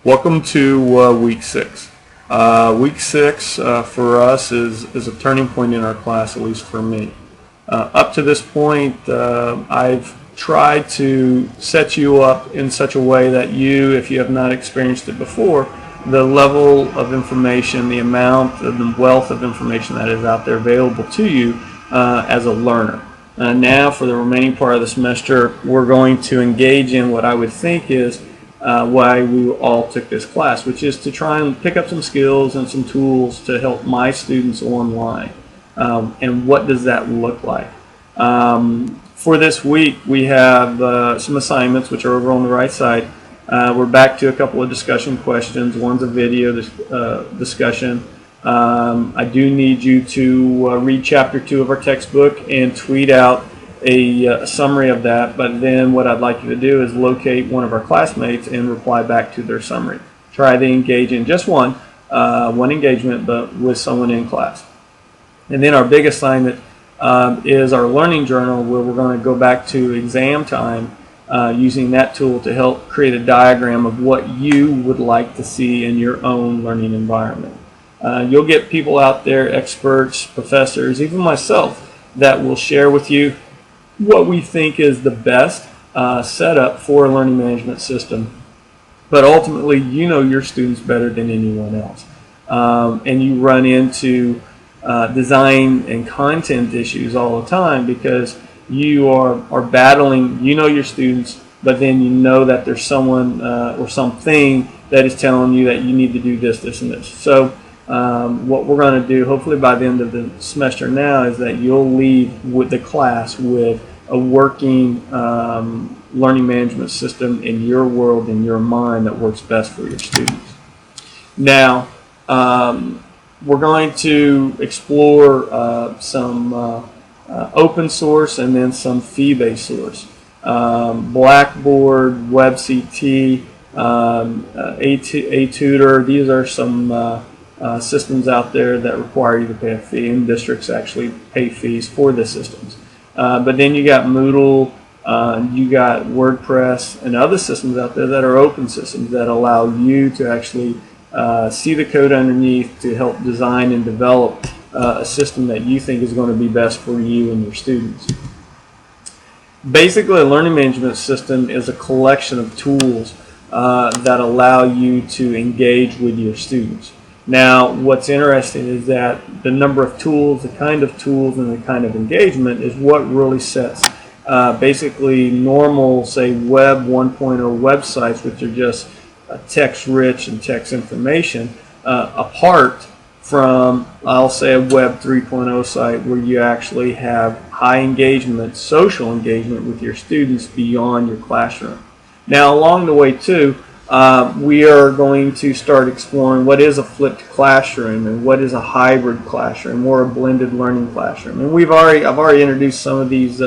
Welcome to week 6. Week 6 for us is a turning point in our class, at least for me. Up to this point, I've tried to set you up in such a way that you, if you have not experienced it before, the level of information, the amount, the wealth of information that is out there available to you as a learner. Now, for the remaining part of the semester, we're going to engage in what I would think is why we all took this class, which is to try and pick up some skills and some tools to help my students online. And what does that look like? For this week, we have some assignments, which are over on the right side. We're back to a couple of discussion questions. One's a video discussion. I do need you to read chapter 2 of our textbook and tweet out a summary of that, but then what I'd like you to do is locate one of our classmates and reply back to their summary. Try to engage in just one engagement, but with someone in class. And then our big assignment is our learning journal, where we're going to go back to exam time using that tool to help create a diagram of what you would like to see in your own learning environment. You'll get people out there, experts, professors, even myself, that will share with you what we think is the best setup for a learning management system. But ultimately, you know your students better than anyone else. And you run into design and content issues all the time because you are battling, you know your students, but then you know that there's someone or something that is telling you that you need to do this, this, and this. So what we're going to do, hopefully by the end of the semester now, is that you'll leave with the class with a working learning management system in your world, in your mind, that works best for your students. Now, we're going to explore some open source and then some fee-based source. Blackboard, WebCT, A-Tutor, these are some systems out there that require you to pay a fee, and districts actually pay fees for the systems. But then you got Moodle, you got WordPress, and other systems out there that are open systems that allow you to actually see the code underneath to help design and develop a system that you think is going to be best for you and your students. Basically, a learning management system is a collection of tools that allow you to engage with your students. Now, what's interesting is that the number of tools, the kind of tools, and the kind of engagement is what really sets basically normal, say, Web 1.0 websites, which are just text-rich and text information, apart from, I'll say, a Web 3.0 site where you actually have high engagement, social engagement with your students beyond your classroom. Now, along the way, too, we are going to start exploring what is a flipped classroom and what is a hybrid classroom or a blended learning classroom. And I've already introduced some of these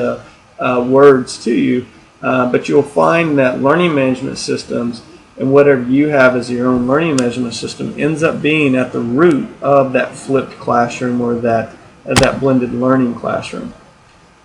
words to you, but you'll find that learning management systems and whatever you have as your own learning management system ends up being at the root of that flipped classroom or that blended learning classroom.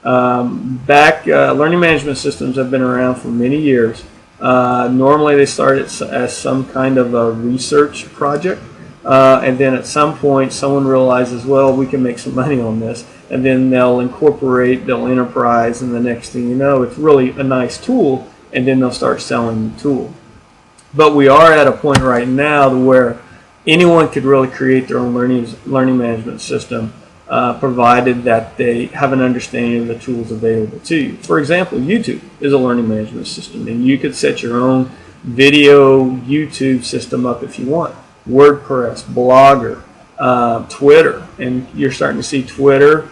Learning management systems have been around for many years. Normally they start as some kind of a research project, and then at some point someone realizes, well, we can make some money on this, and then they'll enterprise, and the next thing you know, it's really a nice tool, and then they'll start selling the tool. But we are at a point right now where anyone could really create their own learning management system, provided that they have an understanding of the tools available to you. For example, YouTube is a learning management system, and you could set your own video YouTube system up if you want. WordPress, Blogger, Twitter, and you're starting to see Twitter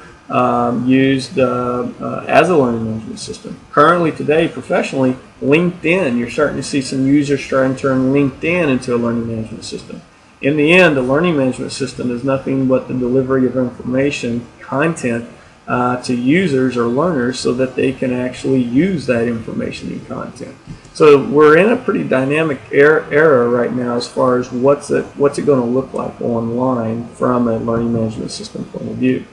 used as a learning management system. Currently today, professionally, LinkedIn, you're starting to see some users trying to turn LinkedIn into a learning management system. In the end, a learning management system is nothing but the delivery of information, content, to users or learners so that they can actually use that information and content. So we're in a pretty dynamic era right now as far as what's it going to look like online from a learning management system point of view.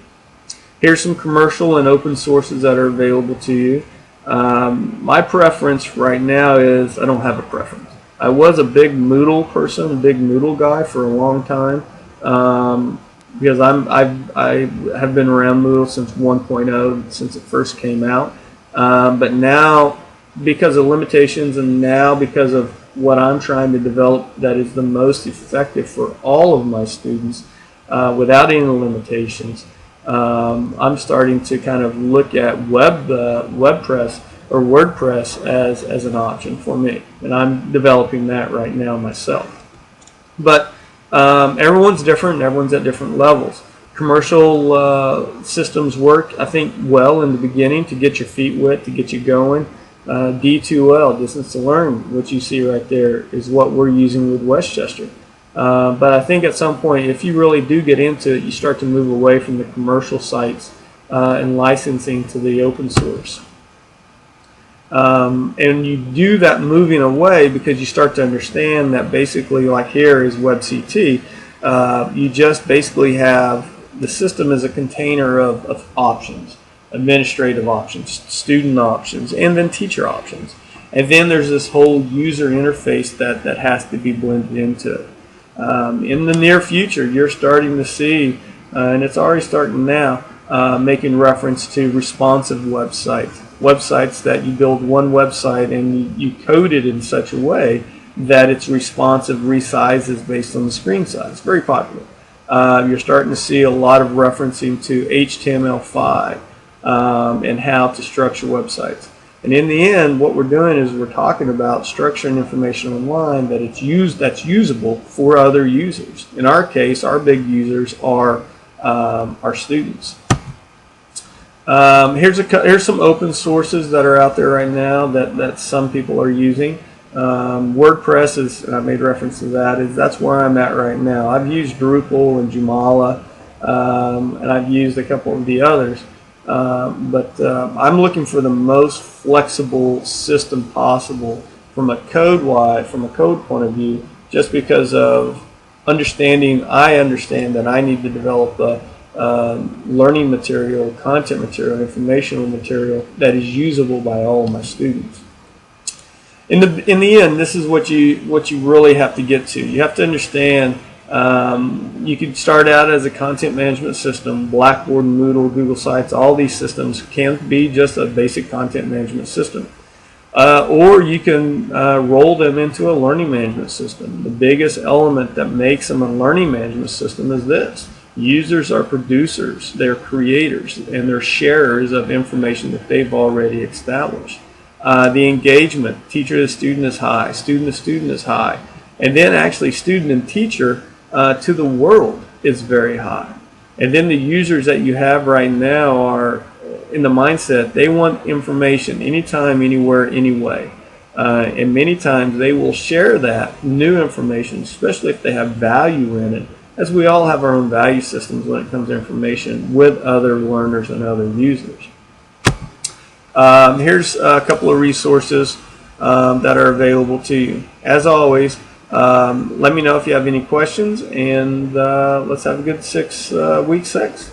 Here's some commercial and open sources that are available to you. My preference right now is, I don't have a preference. I was a big Moodle person, a big Moodle guy for a long time, because I have been around Moodle since 1.0, since it first came out. But now, because of limitations, and now because of what I'm trying to develop that is the most effective for all of my students, without any limitations, I'm starting to kind of look at WordPress or WordPress as an option for me, and I'm developing that right now myself. But everyone's different, and everyone's at different levels. Commercial systems work, I think, well in the beginning to get your feet wet, to get you going. D2L, distance to learn, what you see right there, is what we're using with Westchester. But I think at some point, if you really do get into it, you start to move away from the commercial sites and licensing to the open source. And you do that moving away because you start to understand that basically, like here is WebCT, you just basically have the system as a container of options, administrative options, student options, and then teacher options. And then there's this whole user interface that has to be blended into it. In the near future, you're starting to see, and it's already starting now, making reference to responsive websites that you build one website and you code it in such a way that it's responsive, resizes based on the screen size. Very popular. You're starting to see a lot of referencing to HTML5 and how to structure websites. And in the end, what we're doing is we're talking about structuring information online that's usable for other users. In our case, our big users are our students. Here's some open sources that are out there right now that some people are using. WordPress is, and I made reference to that, that's where I'm at right now. I've used Drupal and Joomla, and I've used a couple of the others. But I'm looking for the most flexible system possible from a code point of view, just because of understanding. I understand that I need to develop learning material, content material, informational material that is usable by all of my students. In the end, this is what you really have to get to. You have to understand. You could start out as a content management system. Blackboard, Moodle, Google Sites, all these systems can be just a basic content management system. Or you can roll them into a learning management system. The biggest element that makes them a learning management system is this. Users are producers, they're creators, and they're sharers of information that they've already established. The engagement, teacher to student is high, student to student is high, and then actually student and teacher to the world is very high. And then the users that you have right now are in the mindset, they want information anytime, anywhere, anyway. And many times they will share that new information, especially if they have value in it, as we all have our own value systems when it comes to information, with other learners and other users. Here's a couple of resources that are available to you. As always, let me know if you have any questions, and let's have a good week 6.